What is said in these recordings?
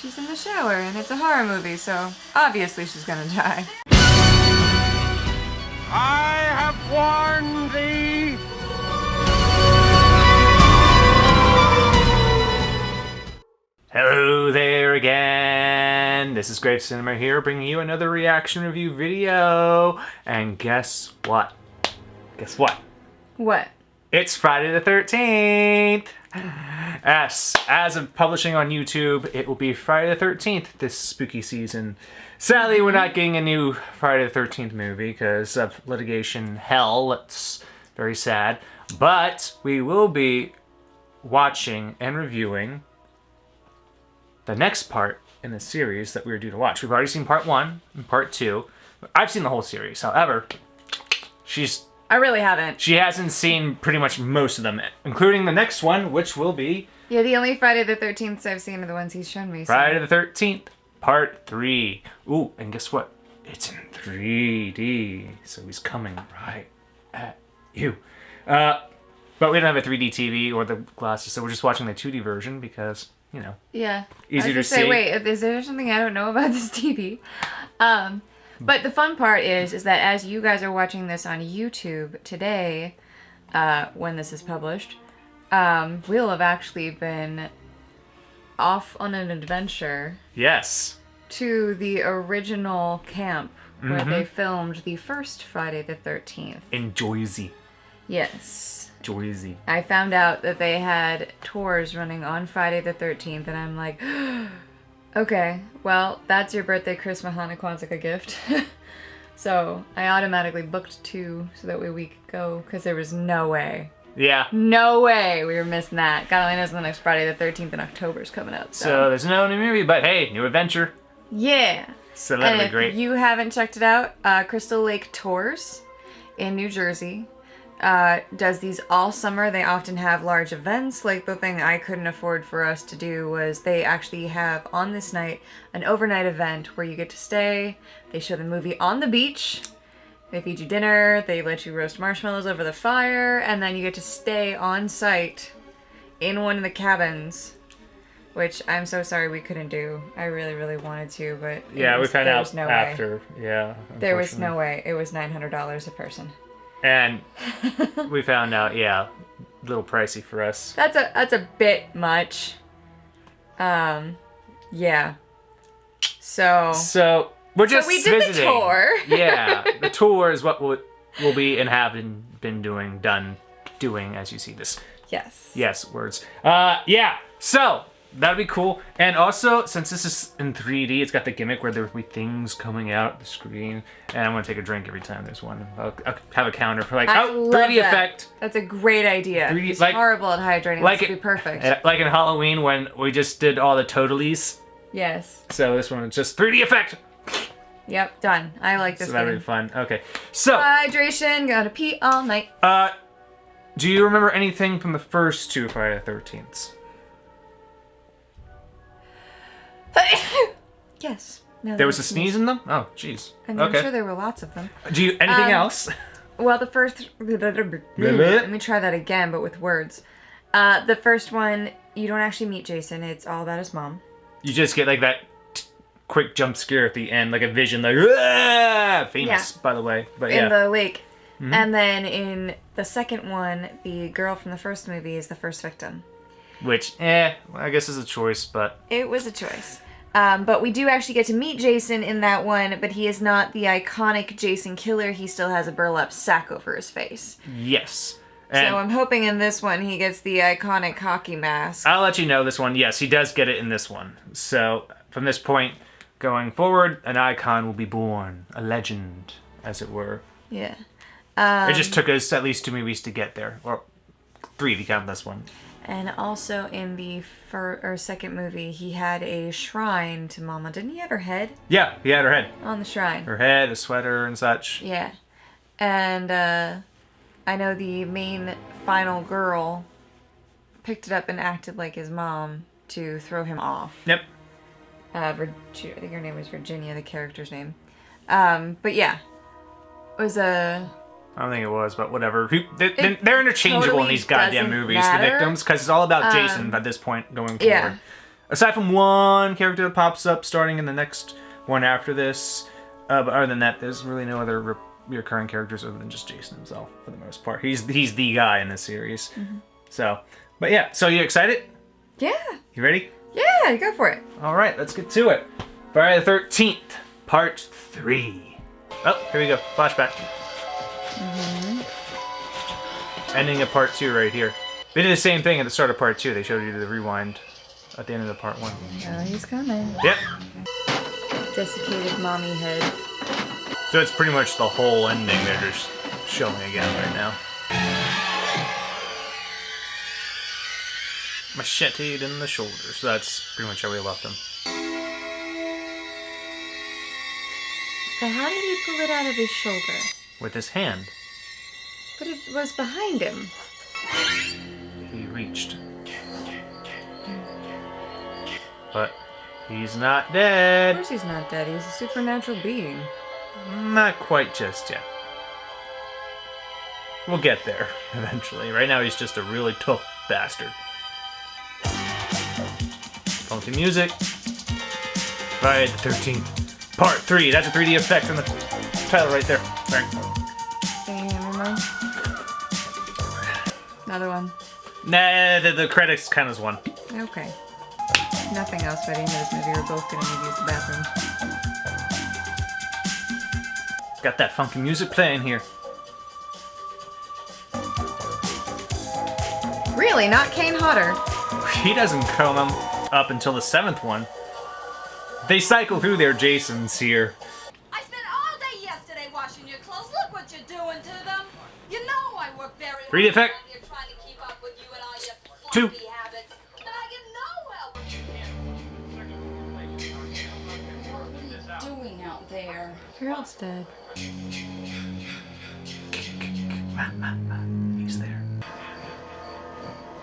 She's in the shower and it's a horror movie, so obviously she's gonna die. I have warned thee! Hello there again! This is Grave Cinema here, bringing you another reaction review video. And guess what? Guess what? What? It's Friday the 13th! Yes, as of publishing on YouTube, it will be Friday the 13th this spooky season. Sadly, we're not getting a new Friday the 13th movie because of litigation hell. It's very sad. But we will be watching and reviewing the next part in the series that we were due to watch. We've already seen part 1 and part 2. I've seen the whole series. However, I really haven't. she hasn't seen pretty much most of them, including the next one, which will be Yeah, the only Friday the 13th I've seen are the ones he's shown me. So. Friday the 13th, part 3. Ooh, and guess what? It's in 3D, so he's coming right at you. But we don't have a 3D TV or the glasses, so we're just watching the 2D version because, you know, yeah, easier to say, see. wait, is there something I don't know about this TV? But the fun part is that as you guys are watching this on YouTube today, when this is published, we'll have actually been off on an adventure. Yes. To the original camp where they filmed the first Friday the 13th. In Jersey. Yes. Jersey. I found out that they had tours running on Friday the 13th, and I'm like, okay, well, that's your birthday, Christmas, Hanukkah, Kwanzaa gift. So I automatically booked 2 so that way we could go, because there was no way. Yeah. No way we were missing that. God only knows when the next Friday the 13th in October is coming out. So there's no new movie, but hey, new adventure. Yeah. So that'd be great. If you haven't checked it out, Crystal Lake Tours in New Jersey does these all summer. They often have large events. Like the thing I couldn't afford for us to do was they actually have on this night an overnight event where you get to stay. They show the movie on the beach. They feed you dinner. They let you roast marshmallows over the fire, and then you get to stay on site in one of the cabins. Which I'm so sorry we couldn't do. I really, really wanted to, but yeah, we found out no after. Way. Yeah, there was no way. It was $900 a person. And we found out, yeah, a little pricey for us. That's a bit much. Yeah. So we're just we did visiting. the tour. Yeah, the tour is what we'll be and have been doing as you see this. Yes. Yes, words. Yeah. So that'd be cool. And also, since this is in 3D, it's got the gimmick where there'll be things coming out the screen. And I'm gonna take a drink every time there's one. I'll have a counter for like, 3D effect. That's a great idea. 3D, He's like, horrible at hydrating. Like this would be perfect. Like in Halloween when we just did all the totalies. Yes. So this one is just 3D effect. Yep, done. I like this. So that'd be fun. Okay. So hydration, gotta pee all night. Do you remember anything from the first 2 Friday the 13th? Yes. There was a sneeze in them? Oh, jeez. And I'm sure there were lots of them. Do you anything else? Well, the first... Let me try that again, but with words. The first one, you don't actually meet Jason. It's all about his mom. You just get like that quick jump scare at the end, like a vision, like, Aah! Famous, by the way. But yeah. In the lake. Mm-hmm. And then in the second one, the girl from the first movie is the first victim. Which, I guess is a choice, but... It was a choice. But we do actually get to meet Jason in that one, but he is not the iconic Jason killer. He still has a burlap sack over his face. Yes. And so I'm hoping in this one he gets the iconic hockey mask. I'll let you know this one. Yes, he does get it in this one. So from this point going forward, an icon will be born. A legend, as it were. Yeah. It just took us at least 2 movies to get there. Or 3 if you count this one. And also in the second movie, he had a shrine to Mama. Didn't he have her head? Yeah, he had her head. On the shrine. Her head, a sweater, and such. Yeah. And I know the main final girl picked it up and acted like his mom to throw him off. Yep. I think her name was Virginia, the character's name. But yeah. It was a... I don't think it was, but whatever. They're interchangeable totally in these goddamn movies, matter. the victims, because it's all about Jason at this point going forward. Aside from one character that pops up starting in the next one after this, but other than that, there's really no other recurring characters other than just Jason himself for the most part. He's the guy in this series. So, but yeah, so you excited? Yeah. You ready? Yeah, go for it. All right, let's get to it. Friday the 13th, part 3. Oh, here we go. Flashback. Ending of part 2 right here. They did the same thing at the start of part 2. They showed you the rewind at the end of the part 1. Oh, he's coming. Yep. Desiccated mommy head. So it's pretty much the whole ending they're just showing again right now. Macheted in the shoulder. So that's pretty much how we left him. But how did he pull it out of his shoulder? With his hand. But it was behind him. He reached. But he's not Of dead. course he's not dead. He's a supernatural being. Not quite just yet. We'll get there eventually. Right now he's just a really tough bastard. Funky music. Friday the 13th. Part 3. That's a 3D effect in the title right there. Sorry. Hammer. Another one. Nah, the credits count as one. Okay. Nothing else by the end of this movie. We're both gonna need to use the bathroom. Got that funky music playing here. Really? Not Kane Hodder? He doesn't come up until the 7th one. They cycle through their Jasons here. I spent all day yesterday washing your clothes. Look what you're doing to them. You know I work very hard. 3D effect. You're trying to keep up with you and all your 2. sloppy habits. And I get no help. What are you doing out there? Harold's dead. He's there.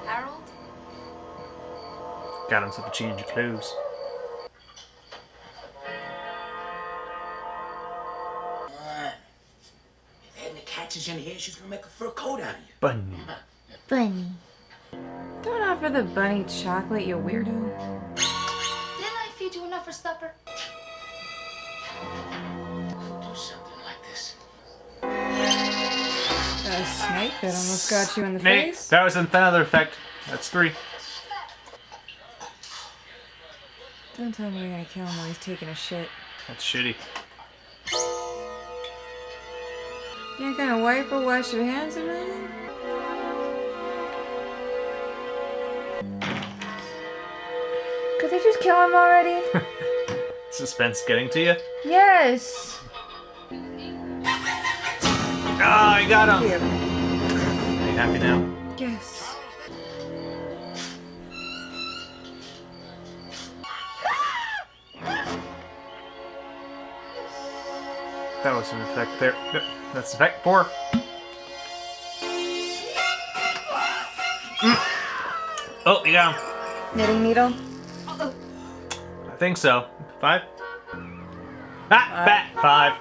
Harold? Got himself a change of clothes. And the catch is in here, she's gonna make a fur coat out of you. Bunny. Bunny. Don't offer the bunny chocolate, you weirdo. Didn't I feed you enough for supper? Do something like this. A snake that almost got you in the Nate, face. that was another effect. That's 3. Don't tell me you're gonna kill him while he's taking a shit. That's shitty. You ain't gonna wipe or wash your hands or nothing? Could they just kill him already? Suspense getting to you? Yes! Ah, I got him! Here. Are you happy now? Yes. That was an effect there. Yep, that's effect 4. Oh, you got him. Knitting needle? I think so. 5? Ah, bat! 5.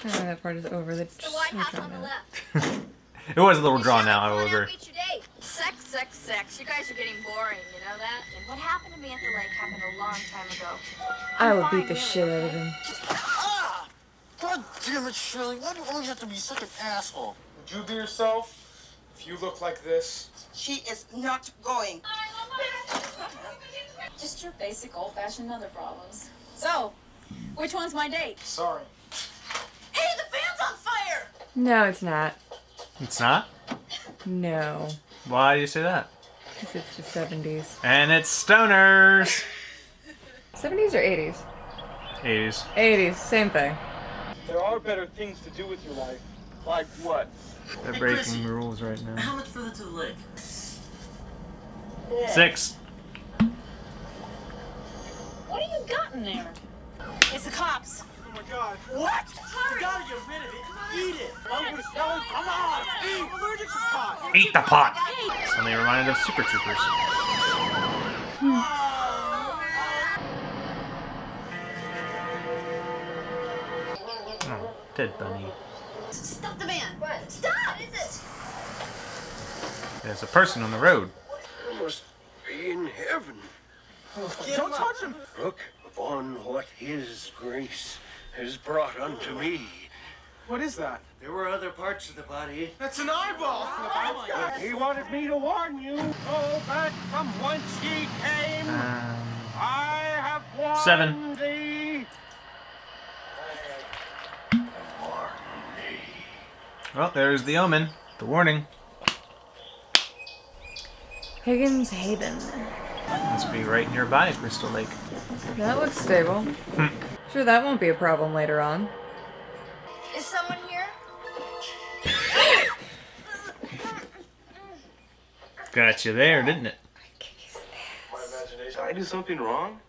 I know that part is over. The White House on the left. It was a little drawn out, I will agree. Sex, sex, sex. You guys are getting boring, you know that? And what happened to me at the lake happened a long time ago. I would beat the shit out of him. Ah! God damn it, Shirley. Why do you always have to be such an asshole? Would you be yourself if you look like this? She is not going. Just your basic old-fashioned mother problems. So, which one's my date? Sorry. Hey, the fan's on fire! No, it's not. It's not? No. Why do you say that? Because it's the 70s. And it's stoners! 70s or 80s? 80s. 80s, same thing. There are better things to do with your life. Like what? They're Hey, breaking Chrissy. rules right now. How much further to the lake? 6. What do you got in there? It's the cops. Oh my god. What? You gotta get rid of it. Eat it. Hungry, Sally? Come on! Eat! I'm allergic to pot! Eat the pot! Suddenly reminded of Super Troopers. Oh, dead bunny. Stop the man! What? Stop! What is it? There's a person on the road. Where's Don't touch him. Look upon what his grace has brought unto me. What is that? There were other parts of the body. That's an eyeball. He wanted me to warn you. Go back from whence ye came. I have warned 7. thee. Warn thee. Well, there's the omen. The warning. Higgins Haven. Must be right nearby Crystal Lake. That looks stable. Sure, that won't be a problem later on. Is someone here? Got you there, didn't it? Did I do something wrong?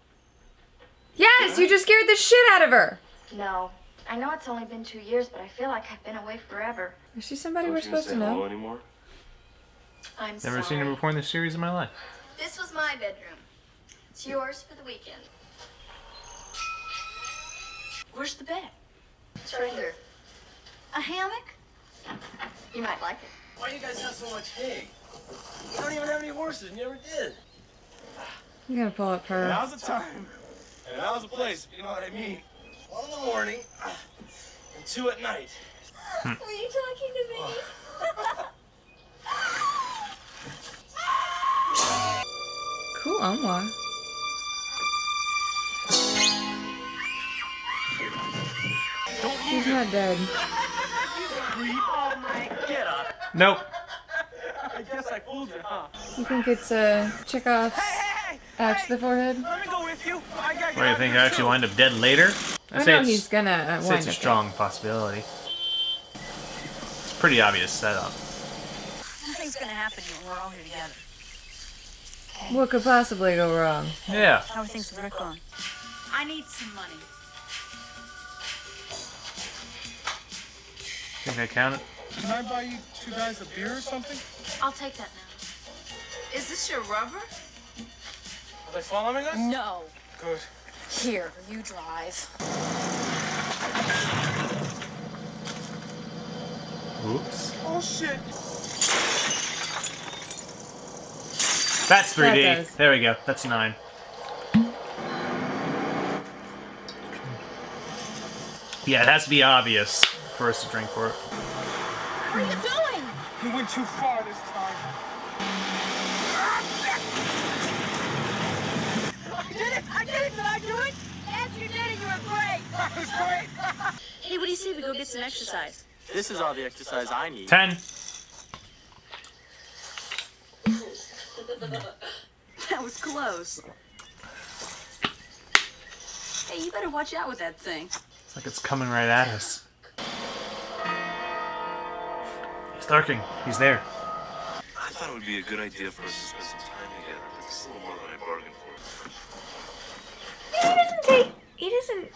Yes, you just scared the shit out of her. No. I know it's only been 2 years, but I feel like I've been away forever. Is she somebody we're supposed to know? Anymore? I'm Never seen her before in this series in my life. This was my bedroom. It's yours for the weekend. Where's the bed? It's right here. A hammock? You might like it. Why do you guys have so much hay? You don't even have any horses. You never did. You gotta pull up her. Now's the time. And now's the place, you know what I mean. 1 in the morning and 2 at night. Were you talking to me? Cool, Omwa. He's not dead. Get up. Nope. I guess I fooled you, huh? You think it's Chekhov's axe to the forehead? Let me go with you. I gotta What do you think? I actually wind up dead later? I know he's gonna I'd say wind it's a up strong possibility. It's a pretty obvious setup. Nothing's gonna happen when we're all here together. dead. What could possibly go wrong? Yeah. How are things with Rick on? I need some money. Think I count it? Can I buy you 2 guys a beer or something? I'll take that now. Is this your rubber? Are they following us? No. Good. Here, you drive. Oops. Oh, shit. That's 3D. That does. There we go. That's 9. Yeah, it has to be obvious for us to drink for it. What are you doing? You went too far this time. I did it! Did I do it? Yes, you did it. You were great. That was great. Hey, what do you say we go get some exercise? This is all the exercise I need. 10. That was close. Hey, you better watch out with that thing. It's like it's coming right at us. He's lurking. He's there. I thought it would be a good idea for us to spend some time together, but this is a little more than I bargained for. He doesn't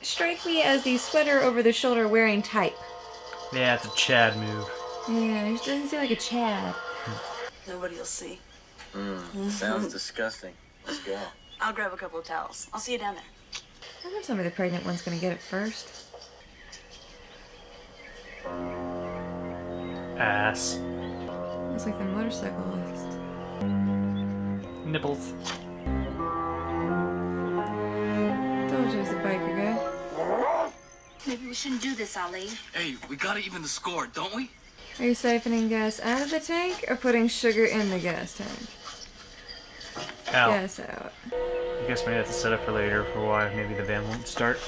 strike me as the sweater over the shoulder wearing type. Yeah, it's a Chad move. Yeah, he doesn't seem like a Chad. Nobody will see. Sounds disgusting. Let's go. I'll grab a couple of towels. I'll see you down there. Don't tell me the pregnant one's gonna get it first. Ass. Looks like the motorcyclist. Nipples. Told you it was a biker guy. Maybe we shouldn't do this, Ali. Hey, we gotta even the score, don't we? Are you siphoning gas out of the tank or putting sugar in the gas tank? Ow. Gas out. I guess maybe that's a setup for later for why maybe the van won't start.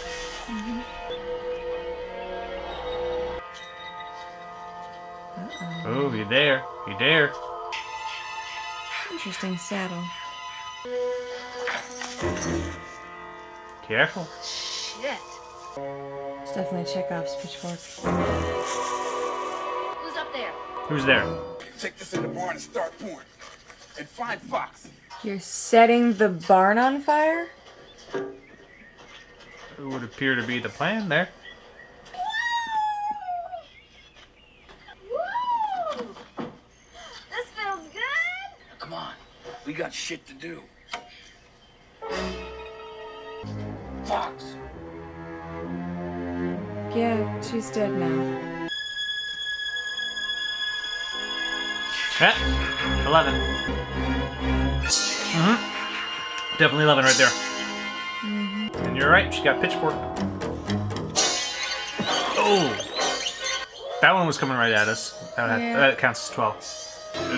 Oh, you there. You there. Interesting saddle. Careful. Shit. It's definitely Chekhov's pitchfork. Who's up there? Who's there? Take this in the barn and start pouring. And find Fox. You're setting the barn on fire? It would appear to be the plan there. Woo! This feels good. Come on. We got shit to do. Fox. Yeah, she's dead now. Ah, 11. Definitely 11 right there. And you're right, she got pitchfork. Oh! That one was coming right at us. That counts as 12.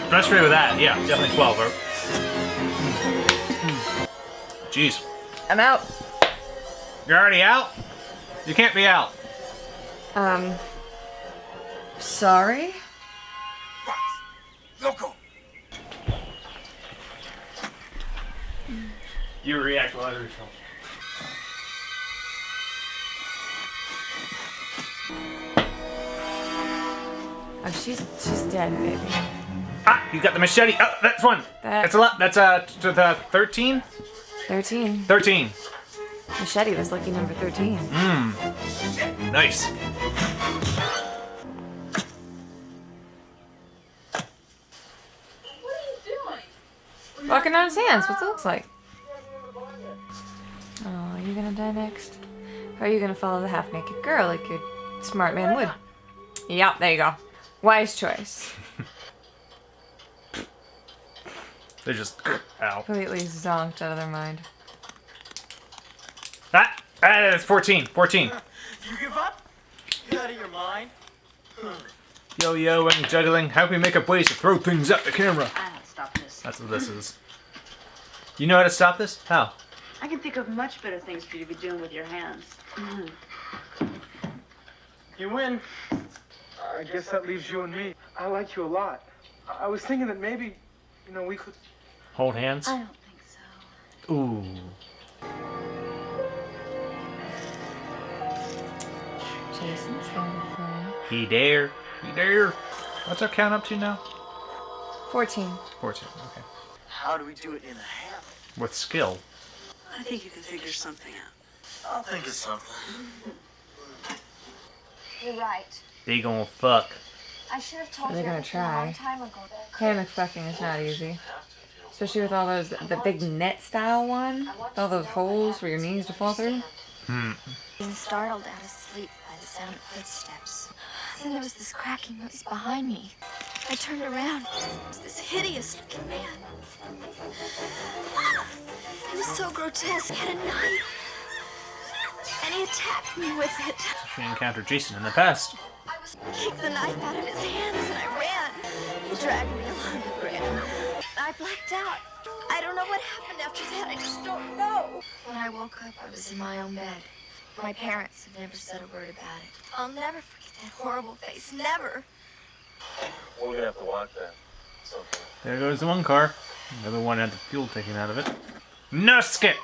Frustrated with that, yeah, definitely 12. Jeez. I'm out. You're already out? You can't be out. Sorry? Loco! You react well to yourself. Oh, she's dead, baby. Ah, you got the machete. Oh, that's one. That's a lot. That's to the 13? 13. 13. Machete was lucky number 13. Nice. Walking on his hands. What's it looks like? Oh, are you gonna die next? Or are you gonna follow the half-naked girl like a smart man would? Yep, there you go. Wise choice. They're just ow. Completely zonked out of their mind. That's 14. 14. You give up? You out of your mind? Yo, and juggling. How can we make up ways to throw things at the camera? I know how to stop this. That's what this is. You know how to stop this? How? I can think of much better things for you to be doing with your hands. You win. I guess that leaves you and me. I like you a lot. I was thinking that maybe, we could... Hold hands? I don't think so. Ooh. Jason's gonna play. He dare. What's our count up to now? 14. 14, okay. How do we do it in a half? With skill. I think you can figure something out. I'll think of something. You're right. They gonna fuck. I should have told They're you gonna everything a long try. time ago. Hammock fucking is not easy. Especially with all those, the big net style one. With all those holes for your knees to fall through. Being startled out of sleep by the sound of footsteps. Then there was this cracking noise behind me. I turned around. It was this hideous-looking man. It was so grotesque. He had a knife. And he attacked me with it. She encountered Jason in the past. I kicked the knife out of his hands and I ran. He dragged me along the ground. I blacked out. I don't know what happened after that. I just don't know. When I woke up, I was in my own bed. My parents had never said a word about it. I'll never forget that horrible face. Never. We're gonna have to watch that. Sometime. There goes the one car. The other one had the fuel taken out of it. No skip!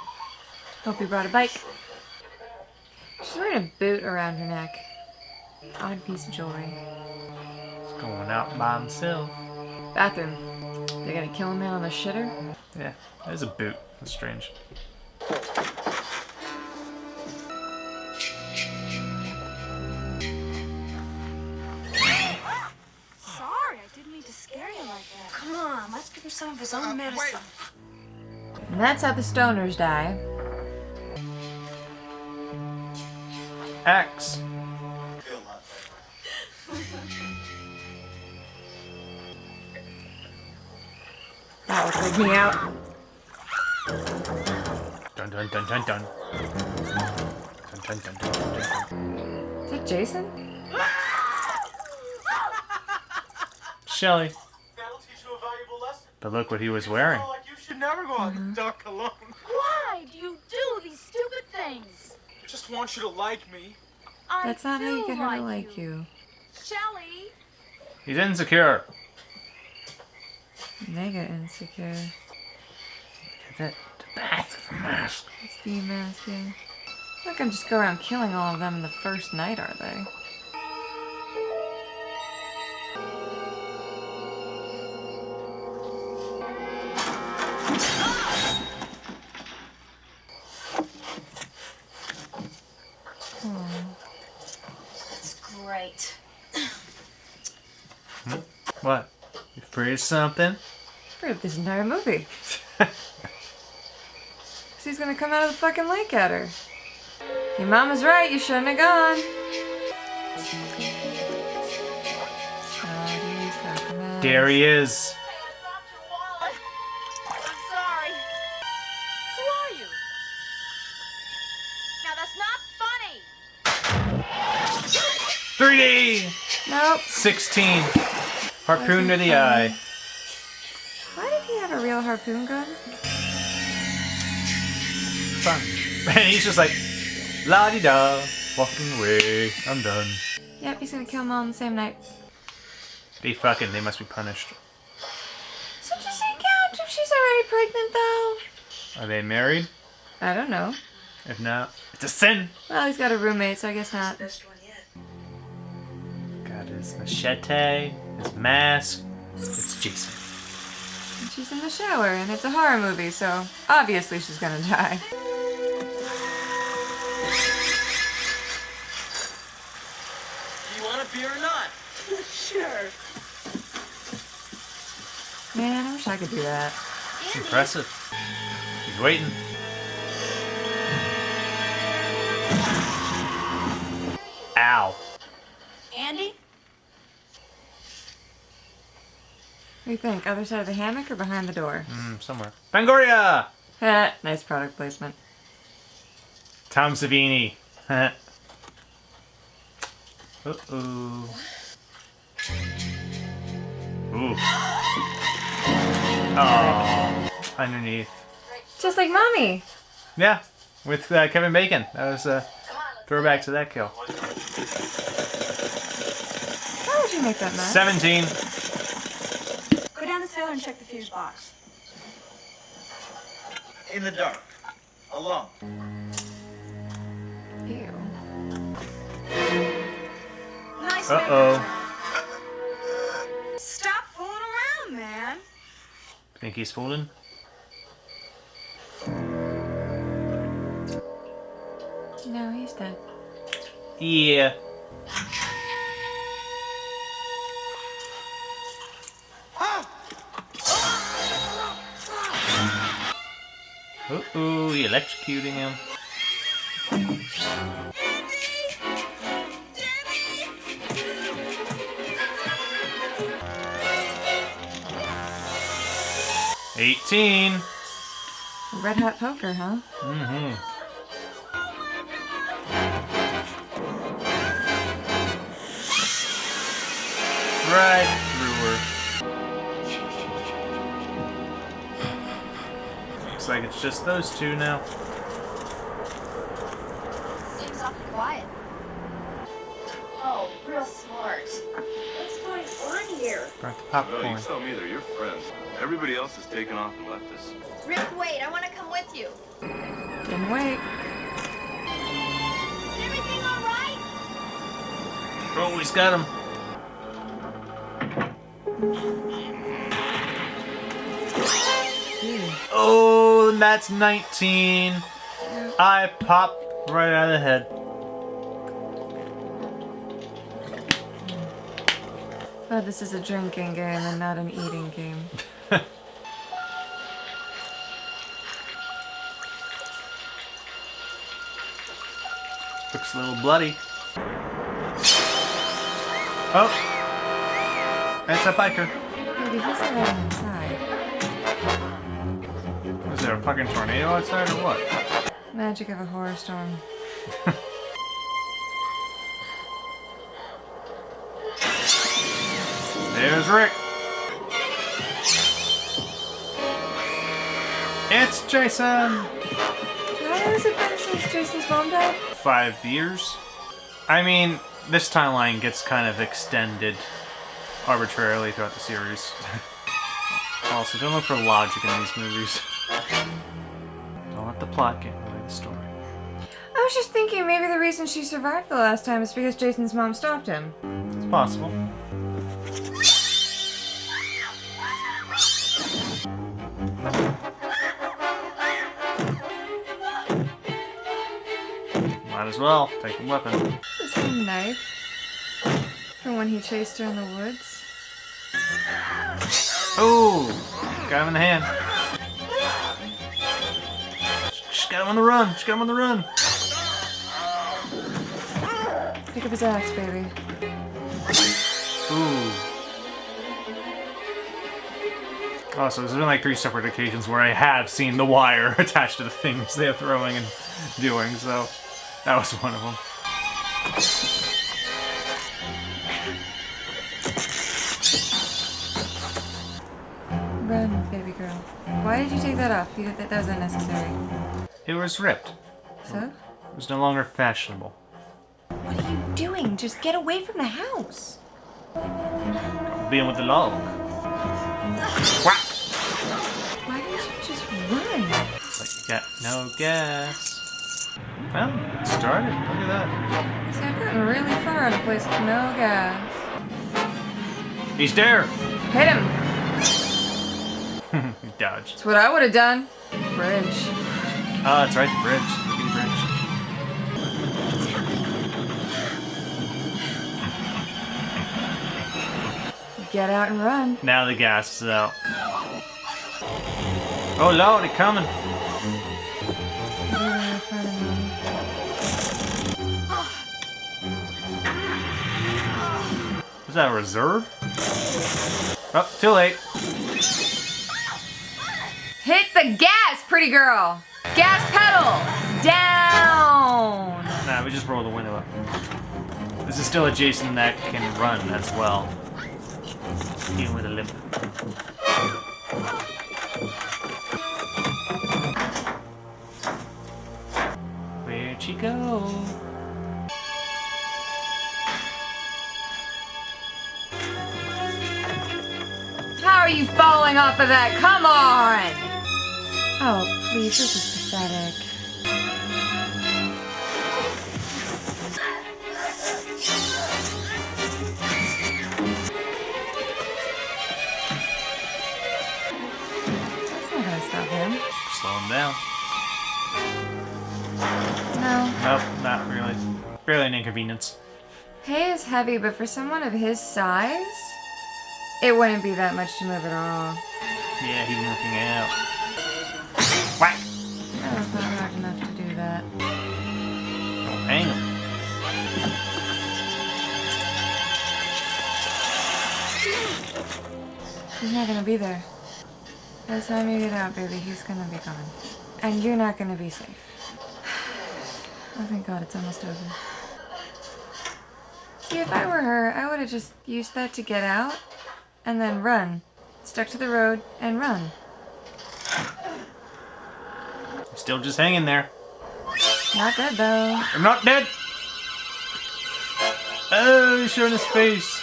Hope you brought a bike. She's wearing a boot around her neck. Odd piece of jewelry. He's going out by himself. Bathroom. They gotta kill a man on the shitter? Yeah, there's a boot. That's strange. Sorry, I didn't mean to scare you like that. Come on, let's give him some of his own medicine. And that's how the stoners die. X. That will freak me out. Dun dun dun dun dun. Dun dun dun dun dun. Is that Jason? Shelly. That'll teach you a valuable lesson. But look what he was wearing. Like you should never go out in the dark alone. Why do you do these stupid things? I just want you to like me. That's not how you get her to like you. Shelly. He's insecure. Mega insecure. Look at that. The bath with the mask. It's the mask, yeah. Not gonna just go around killing all of them the first night, are they? That's great. What? You afraid of something? Afraid of this entire movie. He's gonna come out of the fucking lake at her. Your mama's right, you shouldn't have gone. There he is. I'm sorry. Who That's not funny. 3D! Nope. 16. Harpoon to the eye. Why did he have a real harpoon gun? Fun. And he's just like, la-di-da, walking away, I'm done. Yep, he's gonna kill them all on the same night. They must be punished. So does it count if she's already pregnant, though? Are they married? I don't know. If not, it's a sin. Well, he's got a roommate, so I guess not. Best one yet. Got his machete, his mask. It's Jason. And she's in the shower, and it's a horror movie, so obviously she's gonna die. Do you want a beer or not? Sure. Man, I wish I could do that. It's impressive. He's waiting. Ow. Andy? What do you think? Other side of the hammock or behind the door? Somewhere. Fangoria! Heh, nice product placement. Tom Savini. Uh-oh. Ooh. Oh, underneath. Just like Mommy. Yeah, with Kevin Bacon. That was a throwback to that kill. How would you make that mess? 17. Go down the cellar and check the fuse box. In the dark. Alone. Ew. Nice Uh-oh. Stop fooling around, man. Think he's fooling? No, he's dead. Yeah. Uh-oh, he electrocuting him. $18. Red hot poker, huh? Mm-hmm. Right through her. Looks like it's just those two now. Seems awfully quiet. Oh, real smart. What's going on here? Brought the Well, popcorn. you tell me they're your friends. Everybody else has taken off and left us. Rick, wait, I want to come with you. Didn't wait. Is everything all right? Oh, he's got him. Oh, and that's 19. I popped right out of the head. Oh, this is a drinking game and not an eating game. Looks a little bloody. Oh! That's a biker. Baby, he's already inside. Is there a fucking tornado outside or what? Magic of a horror storm. There's Rick. It's Jason! How long has it been since Jason's mom died? 5 years. I mean, this timeline gets kind of extended arbitrarily throughout the series. Also, don't look for logic in these movies. Don't let the plot get in the way of the story. I was just thinking maybe the reason she survived the last time is because Jason's mom stopped him. It's possible. Might as well take the weapon. The same knife from when he chased her in the woods. Oh! Got him in the hand. She's got him on the run. She's got him on the run. Pick up his axe, baby. Ooh. Oh, so there's been like 3 separate occasions where I have seen the wire attached to the things they're throwing and doing, so That was one of them. Run, baby girl. Why did you take that off? You that was unnecessary. It was ripped. So? It was no longer fashionable. What are you doing? Just get away from the house. Being with the log. Whack! Why didn't you just run? But you got no gas. Well, it started. Look at that. See, I've gotten really far in a place with no gas. He's there! Hit him! He dodged. That's what I would have done. Bridge. Oh, that's right, the bridge. Look at the bridge. Get out and run. Now the gas is out. Oh Lord, they're coming. Was that a reserve? Oh, too late. Hit the gas, pretty girl. Gas pedal. Down. Nah, we just roll the window up. This is still a Jason that can run as well. Even with a limp. Where'd she go? How are you falling off of that? Come on! Oh, please, this is pathetic. That's not gonna stop him. Slow him down. No. Nope, not really. Barely an inconvenience. Hay is heavy, but for someone of his size, it wouldn't be that much to move at all. Yeah, he's working out. Whack! That was not hard enough to do that. Don't hang him. He's not gonna be there. By the time you get out, baby, he's gonna be gone. And you're not gonna be safe. Oh, thank God, it's almost over. See, if I were her, I would have just used that to get out and then run. Stuck to the road and run. Still just hanging there. Not dead, though. I'm not dead! Oh, he's showing his face.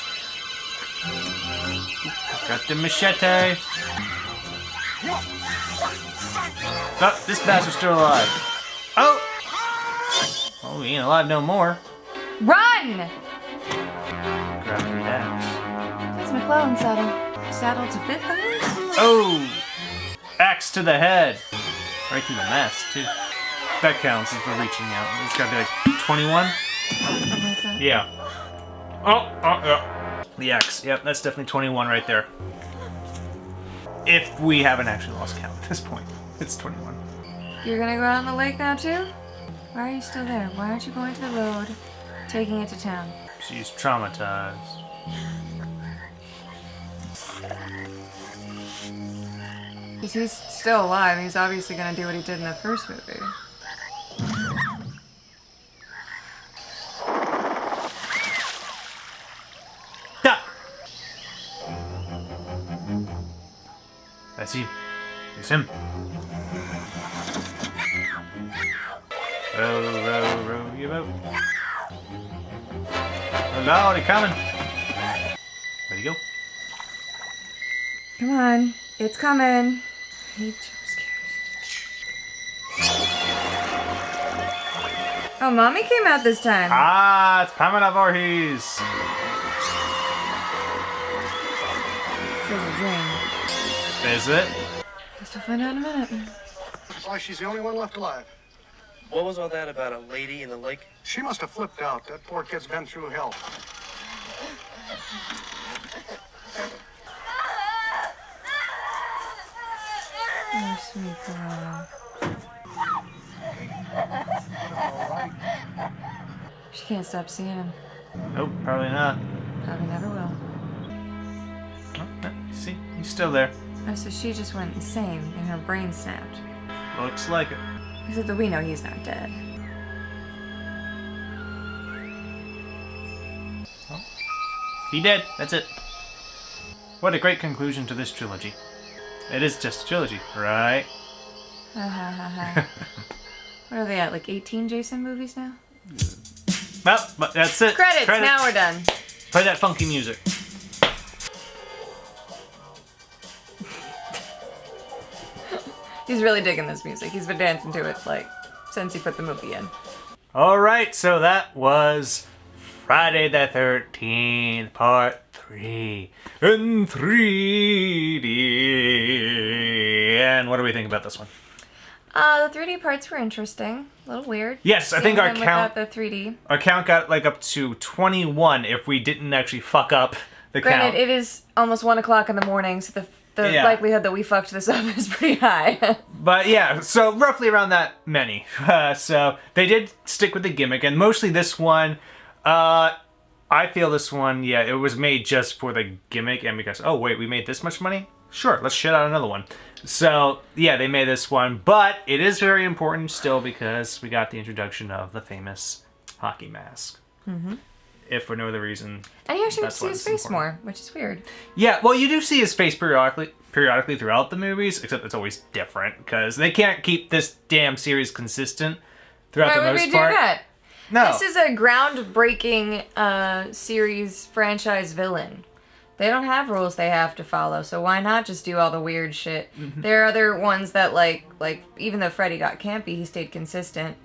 Got the machete. Oh, this bastard's still alive. Oh! Oh, he ain't alive no more. Run! Grab the axe. That's McClellan's saddle. Saddle to fit the horse? Oh! Axe to the head. Right through the mask, too. That counts as for reaching out. It's gotta be like 21? Something like that. Yeah. Oh, yeah. The axe. Yep, that's definitely 21 right there. If we haven't actually lost count at this point. It's 21. You're gonna go out on the lake now, too? Why are you still there? Why aren't you going to the road, taking it to town? She's traumatized. Because he's still alive, and he's obviously gonna do what he did in the first movie. Duck! That's him. It's him. Row, row, row your boat. Oh Lord, they're coming. Where'd he go? Come on, it's coming. I hate jump scares. Oh, Mommy came out this time. Ah, it's Pamela Voorhees. This is a dream. Is it? Guess we'll find out in a minute. Looks like she's the only one left alive. What was all that about a lady in the lake? She must have flipped out. That poor kid's been through hell. Oh, sweet girl. She can't stop seeing him. Nope, probably not. Probably never will. Oh, see, he's still there. Oh, so she just went insane and her brain snapped. Looks like it. Except that we know he's not dead. He did. That's it. What a great conclusion to this trilogy. It is just a trilogy, right? What are they at, like 18 Jason movies now? Well, but that's it. Credits, now we're done. Play that funky music. He's really digging this music. He's been dancing to it, like, since he put the movie in. Alright, so that was Friday the 13th, Part 3 in 3D. And what do we think about this one? The 3D parts were interesting. A little weird. Yes, I think our count... Without the 3D. Our count got, like, up to 21 if we didn't actually fuck up the Granted, count. it is almost 1 o'clock in the morning, so the likelihood that we fucked this up is pretty high. But yeah, so roughly around that many. So they did stick with the gimmick, and mostly this one, I feel this one, yeah, it was made just for the gimmick, and because, oh wait, we made this much money? Sure, let's shit out another one. So yeah, they made this one, but it is very important still because we got the introduction of the famous hockey mask. Mm-hmm. If for no other reason. And you actually get to see his face more, which is weird. Yeah, well, you do see his face periodically throughout the movies, except it's always different, because they can't keep this damn series consistent throughout the most part. Why would we do that? No. This is a groundbreaking series franchise villain. They don't have rules they have to follow, so why not just do all the weird shit? Mm-hmm. There are other ones that, like even though Freddy got campy, he stayed consistent.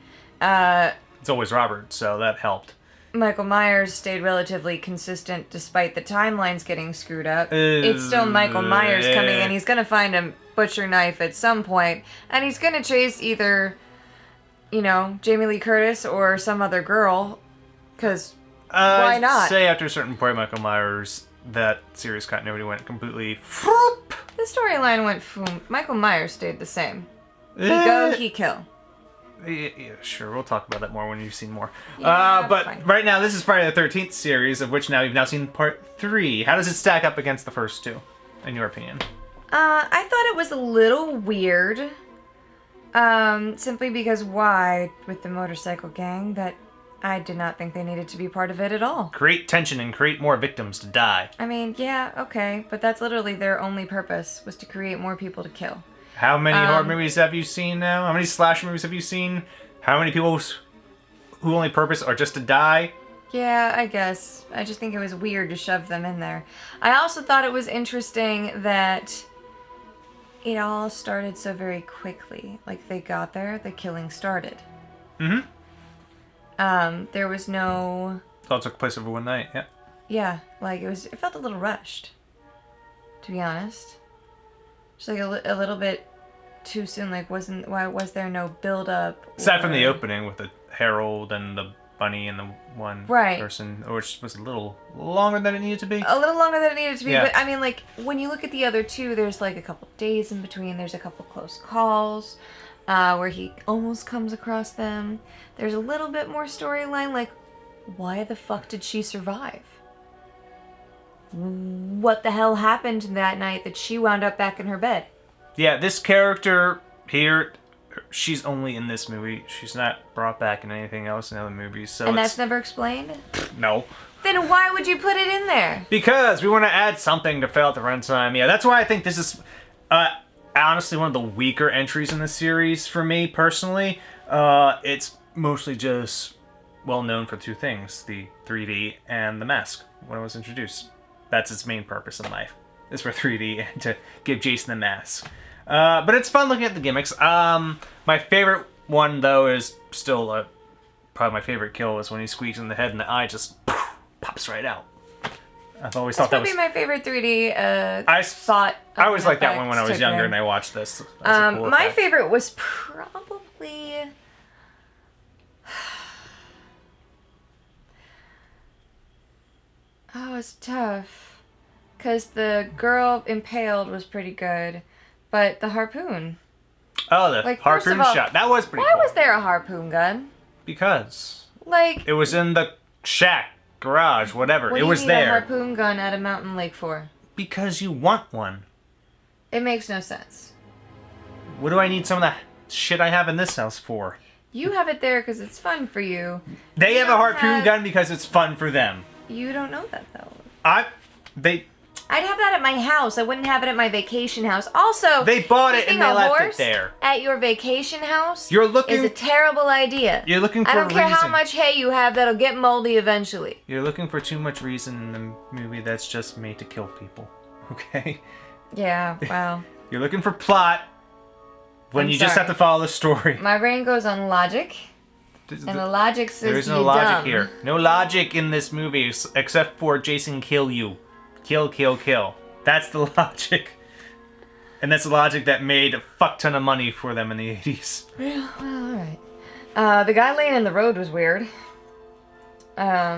It's always Robert, so that helped. Michael Myers stayed relatively consistent despite the timelines getting screwed up. It's still Michael Myers coming in. He's going to find a butcher knife at some point, and he's going to chase either, you know, Jamie Lee Curtis or some other girl, because why not? I'd say after a certain point, Michael Myers, that series continuity went completely... The storyline went... Michael Myers stayed the same. He go, he kill. Yeah, sure. We'll talk about that more when you've seen more. Yeah, but fine. right now, this is Friday the 13th series, of which now you've now seen Part 3. How does it stack up against the first two, in your opinion? I thought it was a little weird. Simply because why, with the motorcycle gang, that I did not think they needed to be part of it at all. Create tension and create more victims to die. I mean, yeah, okay, but that's literally their only purpose, was to create more people to kill. How many horror movies have you seen now? How many slasher movies have you seen? How many people who only purpose are just to die? Yeah, I guess. I just think it was weird to shove them in there. I also thought it was interesting that it all started so very quickly. Like, they got there, the killing started. Mm-hmm. There was no... It all took place over one night, yeah. Yeah, like, it felt a little rushed, to be honest. Just like a little bit too soon. Like, why was there no build up? Aside from the opening with the Harold and the bunny and the one person, which was a little longer than it needed to be. A little longer than it needed to be, yeah. But I mean, like, when you look at the other two, there's like a couple days in between. There's a couple close calls where he almost comes across them. There's a little bit more storyline, like, why the fuck did she survive? What the hell happened that night that she wound up back in her bed? Yeah, this character here, she's only in this movie. She's not brought back in anything else in other movies. So and that's never explained? No. Then why would you put it in there? Because we want to add something to fill out the runtime. Yeah, that's why I think this is honestly one of the weaker entries in the series for me personally. It's mostly just well known for two things, the 3D and the mask when it was introduced. That's its main purpose in life, is for 3D and to give Jason the mask. But it's fun looking at the gimmicks. My favorite one, though, is still probably my favorite kill is when he squeaks in the head and the eye just pops right out. I've always thought that was... That's probably my favorite 3D I always liked that one when I was younger and I watched this. Cool my favorite was probably... Oh, it's tough. Because the girl impaled was pretty good, but the harpoon. Oh, the harpoon shot. That was pretty cool. Why was there a harpoon gun? Because. Like. It was in the shack, garage, whatever. What it was do you need there. a harpoon gun at a mountain lake for? Because you want one. It makes no sense. What do I need some of the shit I have in this house for? You have it there because it's fun for you. They have a harpoon gun because it's fun for them. You don't know that, though. I'd have that at my house. I wouldn't have it at my vacation house. Also, they bought it and keeping they a left horse it there. at your vacation house Is a terrible idea. You're looking for I don't care how reason. much hay you have, that'll get moldy eventually. You're looking for too much reason in the movie that's just made to kill people. Okay? Yeah, wow. You're looking for plot when you just have to follow the story. My brain goes on logic. And the logic says there is no you're logic dumb. here. No logic in this movie except for Jason kill you. Kill, kill, kill. That's the logic. And that's the logic that made a fuck ton of money for them in the 80s. Yeah, well, alright. The guy laying in the road was weird.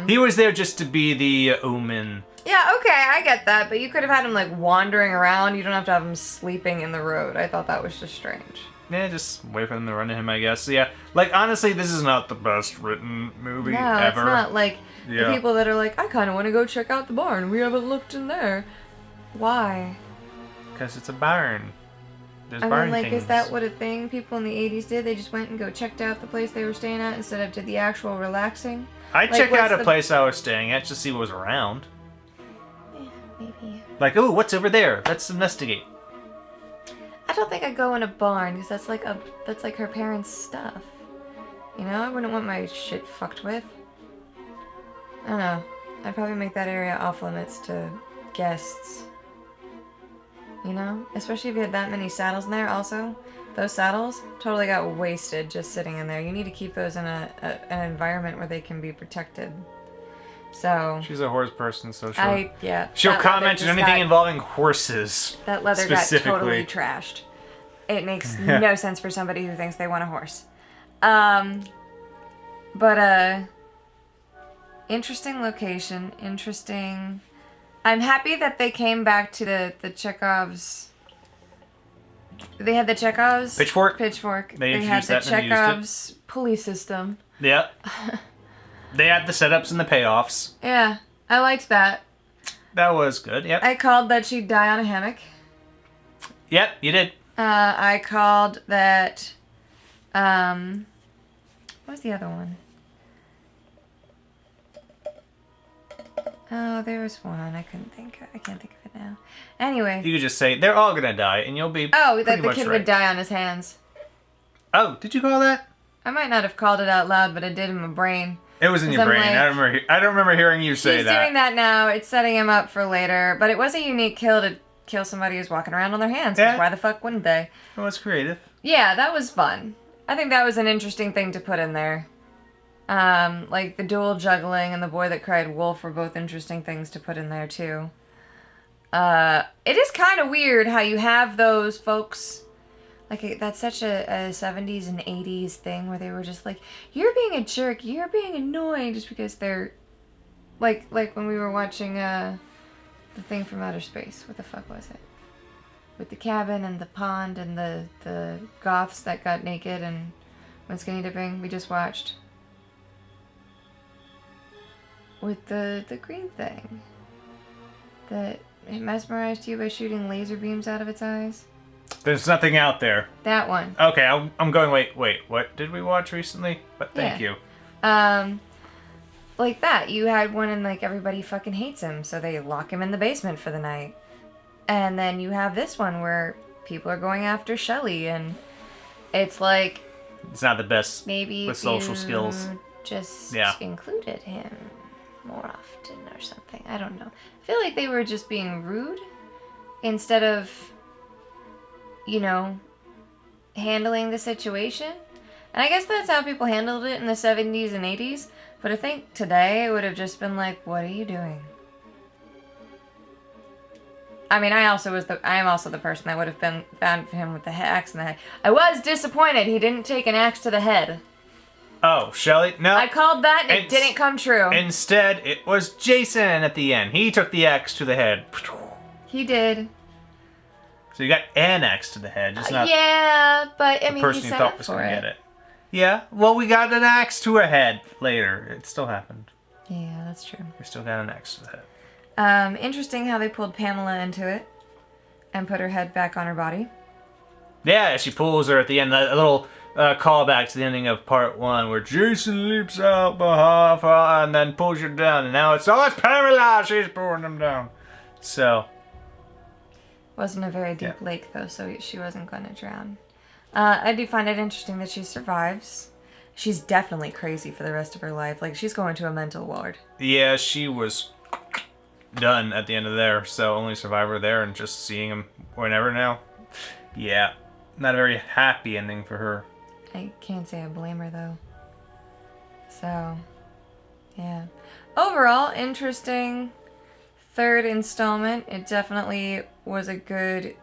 He was there just to be the omen. Yeah, okay, I get that, but you could have had him like wandering around. You don't have to have him sleeping in the road. I thought that was just strange. Yeah, just wait for them to run to him, I guess. Yeah, like, honestly, this is not the best written movie ever. No, it's not. Like, the people that are like, I kind of want to go check out the barn. We haven't looked in there. Why? Because it's a barn. There's I barn mean, like, things. is that what a thing people in the 80s did? They just went and go checked out the place they were staying at instead of did the actual relaxing? I'd like, check out a what's place I was staying at just to see what was around. Yeah, maybe. Like, ooh, what's over there? Let's investigate. I don't think I'd go in a barn because that's like her parents' stuff. You know, I wouldn't want my shit fucked with. I don't know. I'd probably make that area off limits to guests. You know, especially if you had that many saddles in there. Also, those saddles totally got wasted just sitting in there. You need to keep those in an environment where they can be protected. So she's a horse person, so she'll that comment on leather anything involving horses. That leather got totally trashed. It makes no sense for somebody who thinks they want a horse. Interesting location, interesting. I'm happy that they came back to the Chekhov's. They had the Chekhov's Pitchfork. They had the Chekhov's pulley system. Yeah. They had the setups and the payoffs. Yeah, I liked that. That was good. Yep. I called that she'd die on a hammock. Yep, you did. I called that. What was the other one? Oh, there was one. I can't think of it now. Anyway. You could just say they're all gonna die, and you'll be. Oh, that the much kid right. would die on his hands. Oh, did you call that? I might not have called it out loud, but it did in my brain. It was in your brain. Like, I don't remember hearing you say he's that. doing that now. It's setting him up for later. But it was a unique kill to kill somebody who's walking around on their hands. Yeah. Why the fuck wouldn't they? It was creative. Yeah, that was fun. I think that was an interesting thing to put in there. Like the dual juggling and the boy that cried wolf were both interesting things to put in there too. It is kind of weird how you have those folks, like that's such a 70s and 80s thing where they were just like, you're being a jerk, you're being annoying just because they're, like when we were watching the thing from outer space. What the fuck was it? With the cabin and the pond and the goths that got naked and went skinny dipping. We just watched. With the green thing. That it mesmerized you by shooting laser beams out of its eyes. There's nothing out there. That one. Okay, I'm going, wait, what did we watch recently? But thank you. Like that. You had one and like everybody fucking hates him, so they lock him in the basement for the night. And then you have this one where people are going after Shelly and it's like... It's not the best maybe with social skills. Just included him more often or something. I don't know. I feel like they were just being rude instead of, you know, handling the situation. And I guess that's how people handled it in the 70s and 80s. But I think today it would have just been like, what are you doing? I mean, I am also the person that would have been found for him with the axe in the head. I was disappointed he didn't take an axe to the head. Oh, Shelly? No. I called that and it didn't come true. Instead, it was Jason at the end. He took the axe to the head. He did. So you got an axe to the head, just not but I mean, the person he you set thought up was for going to it. get it. Yeah, well, we got an axe to a head later. It still happened. Yeah, that's true. We still got an axe to the head. Interesting how they pulled Pamela into it and put her head back on her body. Yeah, she pulls her at the end. A little callback to the ending of part 1 where Jason leaps out behind and then pulls you down, and now it's Pamela, she's pulling him down. So Wasn't a very deep lake though, so she wasn't going to drown. I do find it interesting that she survives. She's definitely crazy for the rest of her life. Like, she's going to a mental ward. yeah, she was done at the end of there, so only survivor there, and just seeing him whenever now. Yeah, not a very happy ending for her. I can't say I blame her though. So, yeah. Overall, interesting third installment. It definitely was a good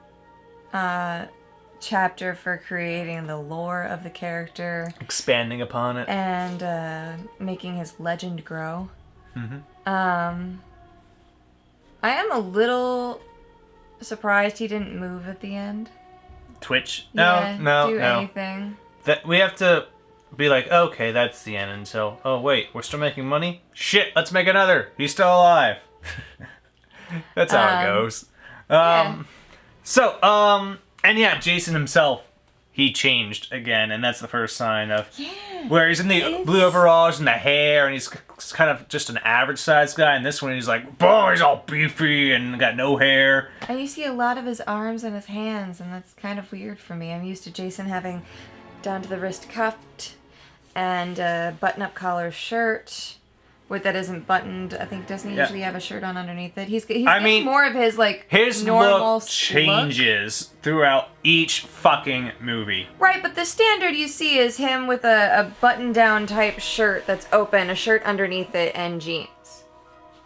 chapter for creating the lore of the character, Expanding upon it. and making his legend grow. Mm-hmm. I am a little surprised he didn't move at the end. Twitch? Yeah, No. do anything. That we have to be like, okay, that's the end until, oh wait, we're still making money? Shit, let's make another. He's still alive. That's how it goes. And yeah, Jason himself, he changed again, and that's the first sign of where he's in the blue overalls and the hair, and he's kind of just an average sized guy. And this one, he's like, boom, he's all beefy and got no hair. And you see a lot of his arms and his hands, and that's kind of weird for me. I'm used to Jason having down to the wrist cuffed and a button-up collar shirt with that isn't buttoned. I think doesn't he usually have a shirt on underneath it. He's getting more of his like his normal look changes throughout each fucking movie. Right, but the standard you see is him with a button-down type shirt that's open, a shirt underneath it, and jeans,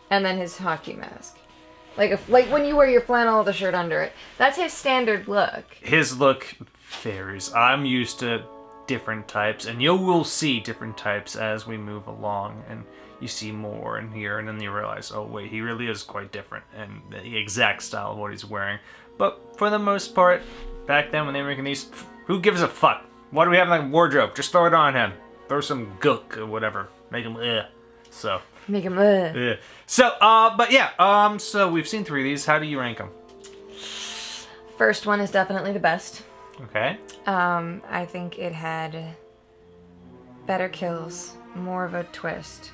and then his hockey mask. Like when you wear your flannel with a shirt under it. That's his standard look. His look varies. I'm used to different types, and you will see different types as we move along, and you see more in here, and then you realize, oh wait, he really is quite different, and the exact style of what he's wearing. But for the most part, back then when they were making these, who gives a fuck? What do we have in the wardrobe? Just throw it on him. Throw some gook or whatever. Make him So. Make him So, but yeah, so we've seen 3 of these. How do you rank them? First one is definitely the best. Okay. I think it had better kills, more of a twist.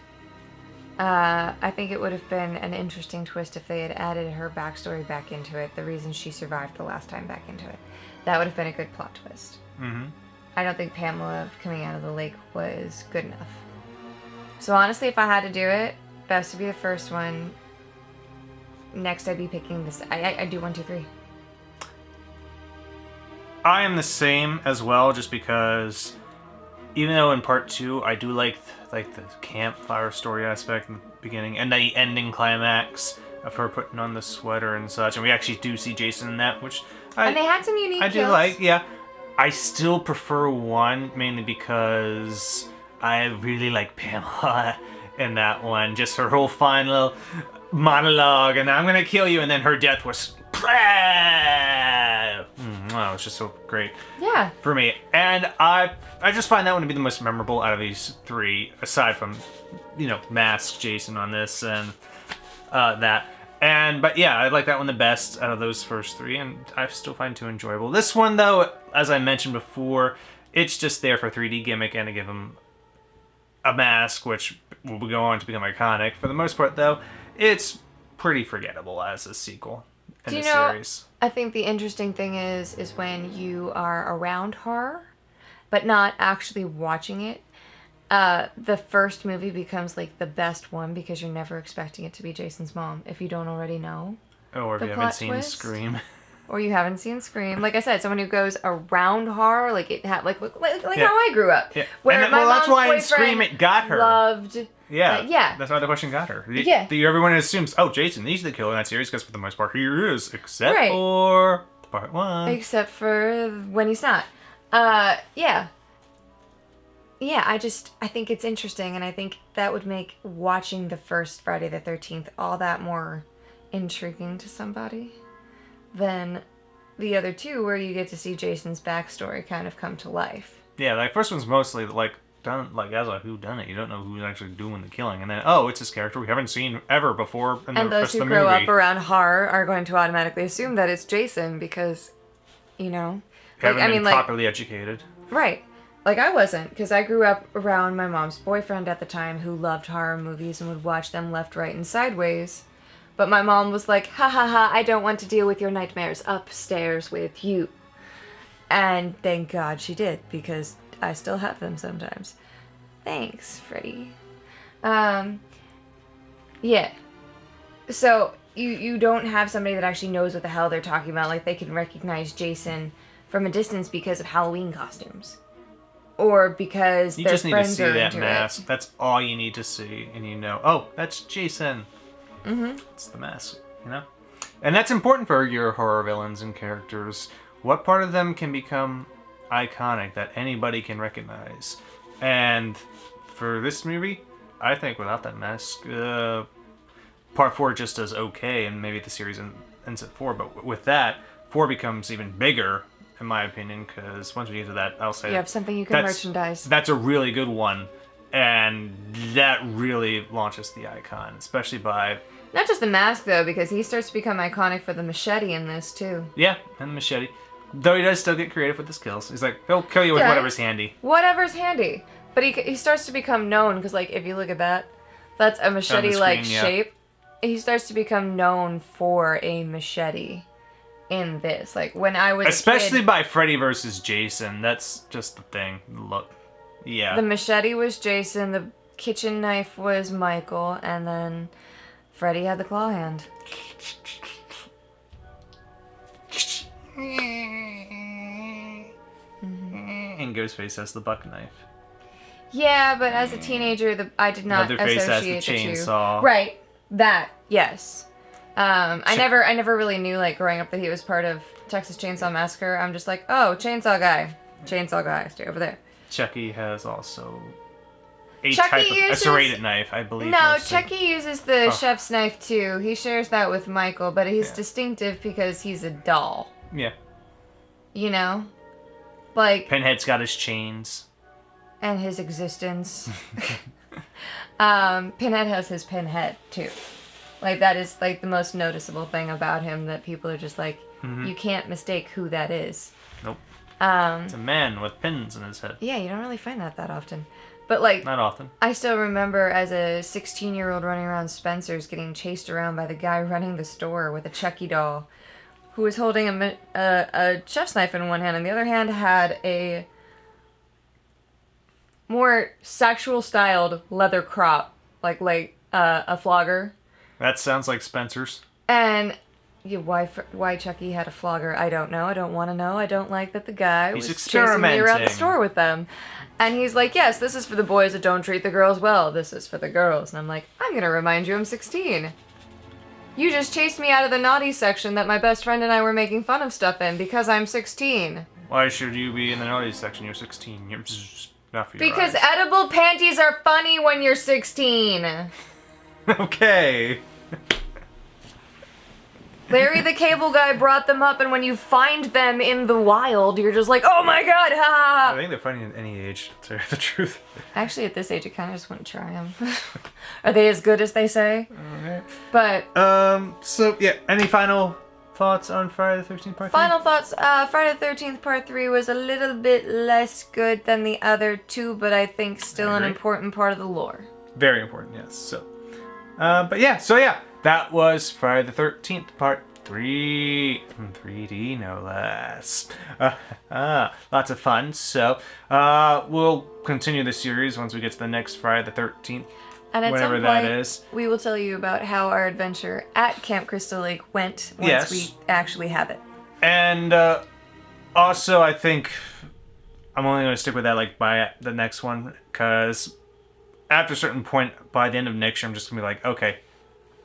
I think it would have been an interesting twist if they had added her backstory back into it, the reason she survived the last time back into it. That would have been a good plot twist. Mm-hmm. I don't think Pamela coming out of the lake was good enough. So honestly, if I had to do it, best to be the first one. Next, I'd be picking this. I do 1, 2, 3. I am the same as well, just because even though in part 2 I do like the campfire story aspect in the beginning and the ending climax of her putting on the sweater and such, and we actually do see Jason in that, which and they had some unique I do kills. like. Yeah, I still prefer 1 mainly because I really like Pamela in that one. Just her whole final monologue, and I'm gonna kill you, and then her death was. Wow, it's just so great. Yeah. For me, and I just find that one to be the most memorable out of these 3, aside from, Mask Jason on this and that. But yeah, I like that one the best out of those first 3, and I still find 2 enjoyable. This one, though, as I mentioned before, it's just there for 3D gimmick and to give him a mask, which will go on to become iconic. For the most part, though, it's pretty forgettable as a sequel in the series. I think the interesting thing is when you are around horror, but not actually watching it. The first movie becomes like the best one because you're never expecting it to be Jason's mom if you don't already know. Or if you haven't seen Scream. Or you haven't seen Scream. Like I said, someone who goes around horror, like it had, like how I grew up. Yeah. Where and my that's mom's why in Scream boyfriend it got her. Loved. Yeah. That's why the question got her. Yeah. Everyone assumes, oh, Jason, he's the killer in that series because for the most part he is, except Right. for part 1. Except for when he's not. Yeah. Yeah, I think it's interesting, and I think that would make watching the first Friday the 13th all that more intriguing to somebody than the other 2, where you get to see Jason's backstory kind of come to life. Yeah, like first one's mostly done as a whodunit. You don't know who's actually doing the killing, and then it's this character we haven't seen ever before in and the rest those of who the movie. grow up around horror are going to automatically assume that it's Jason because, Haven't been properly educated. Right. like, I wasn't, because I grew up around my mom's boyfriend at the time who loved horror movies and would watch them left, right, and sideways. But my mom was like, ha ha ha, I don't want to deal with your nightmares upstairs with you. And thank God she did, because I still have them sometimes. Thanks, Freddie. Yeah. So, you don't have somebody that actually knows what the hell they're talking about. Like, they can recognize Jason from a distance because of Halloween costumes. Or because their friends are into it. You just need to see that mask. That's all you need to see. And you know, oh, that's Jason. Mm-hmm. It's the mask, you know? And that's important for your horror villains and characters. What part of them can become iconic that anybody can recognize? And for this movie, I think without that mask, part 4 just does okay, and maybe the series ends at 4. But with that, 4 becomes even bigger, in my opinion, because once we get to that, I'll say... You have something you can merchandise. That's a really good one, and that really launches the icon, especially by... Not just the mask, though, because he starts to become iconic for the machete in this, too. Yeah, and the machete. Though he does still get creative with the skills. He's like, he'll kill you with whatever's handy. Whatever's handy. But he starts to become known, because, like, if you look at that, that's a machete-like shape. He starts to become known for a machete in this. Like, when I was especially by Freddy versus Jason. That's just the thing. Look. Yeah. The machete was Jason, the kitchen knife was Michael, and then Freddy had the claw hand. And Ghostface has the buck knife. Yeah, but as a teenager, I did not Leatherface associate has the two. chainsaw. Right. That, yes. I never really knew, like, growing up that he was part of Texas Chainsaw Massacre. I'm just like, oh, chainsaw guy. Chainsaw guy, stay over there. Chucky has also a serrated knife, I believe. No, Chucky uses the chef's knife, too. He shares that with Michael, but he's distinctive because he's a doll. Yeah. You know? Like... Pinhead's got his chains. And his existence. Pinhead has his pinhead, too. Like, that is, like, the most noticeable thing about him that people are just like, you can't mistake who that is. Nope. It's a man with pins in his head. Yeah, you don't really find that often. But, like... Not often. I still remember as a 16-year-old running around Spencer's getting chased around by the guy running the store with a Chucky doll who was holding a chef's knife in one hand, and the other hand had a more sexual-styled leather crop, like a flogger. That sounds like Spencer's. And why Chucky had a flogger, I don't know. I don't want to know. I don't like that the guy was chasing me around the store with them. And he's like, yes, this is for the boys that don't treat the girls well. This is for the girls. And I'm like, I'm going to remind you I'm 16. You just chased me out of the naughty section that my best friend and I were making fun of stuff in because I'm 16. Why should you be in the naughty section? You're 16. You're not for your Because eyes. edible panties are funny when you're 16. Okay. Larry the Cable Guy brought them up, and when you find them in the wild, you're just like, oh my god, ha! I think they're funny at any age, to tell you the truth. Actually, at this age, I kind of just want to try them. Are they as good as they say? Okay. But... So, yeah, any final thoughts on Friday the 13th Part 3? Final thoughts, Friday the 13th Part 3 was a little bit less good than the other two, but I think still an important part of the lore. Very important, yes. So, but yeah, that was Friday the 13th, Part 3. 3D, no less. Lots of fun. So, we'll continue the series once we get to the next Friday the 13th. And at whenever some that point, is. We will tell you about how our adventure at Camp Crystal Lake went once we actually have it. And also, I think I'm only going to stick with that like by the next one, because after a certain point, by the end of next year, I'm just going to be like, okay,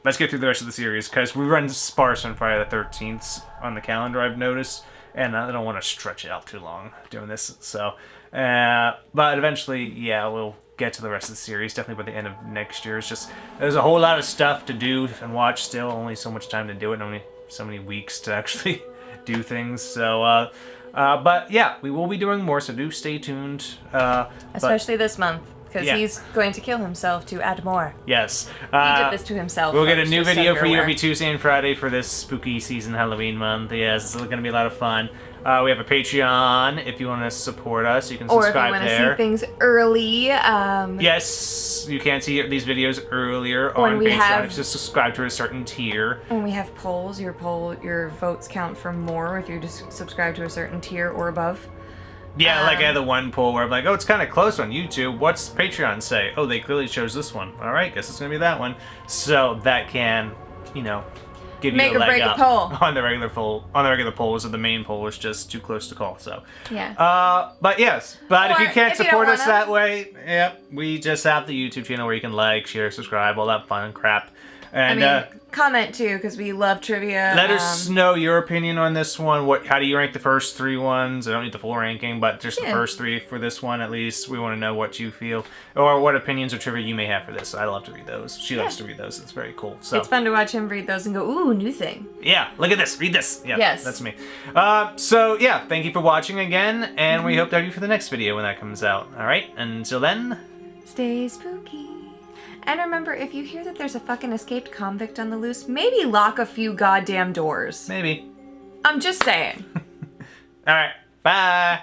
let's get through the rest of the series, because we run sparse on Friday the 13th on the calendar, I've noticed, and I don't want to stretch it out too long doing this. So, but eventually, yeah, we'll get to the rest of the series, definitely by the end of next year. It's just, there's a whole lot of stuff to do and watch still, only so much time to do it, only so many weeks to actually do things. So, but yeah, we will be doing more, so do stay tuned. Especially this month. Because he's going to kill himself to add more. Yes. He did this to himself. We'll get a new video for you every Tuesday and Friday for this spooky season Halloween month. Yes, it's going to be a lot of fun. We have a Patreon if you want to support us. You can Or if you subscribe want to there. see things early. Yes, you can see these videos earlier on we Patreon have- if you subscribe to a certain tier. When we have polls, your votes count for more if you just subscribe to a certain tier or above. Yeah, like I had the one poll where I'm like, oh, it's kind of close on YouTube. What's Patreon say? Oh, they clearly chose this one. All right, guess it's going to be that one. So that can, you know, give Make you a or leg break a up poll. on the regular poll. On the regular poll, so the main poll was just too close to call. So yeah. But yes, but if Or you can't if you support don't us wanna- that way, yep, we just have the YouTube channel where you can like, share, subscribe, all that fun crap. And comment too, because we love trivia. let us know your opinion on this one. How do you rank the first 3 ones? I don't need the full ranking, but just the first 3 for this one at least. We want to know what you feel or what opinions or trivia you may have for this. I love to read those. She loves to read those. It's very cool. So It's fun to watch him read those and go, ooh, new thing. yeah, look at this. Read this. Yeah, Yes. that's me. So yeah, thank you for watching again, and we hope to have you for the next video when that comes out. All right, until then. Stay spooky. And remember, if you hear that there's a fucking escaped convict on the loose, maybe lock a few goddamn doors. Maybe. I'm just saying. All right. Bye.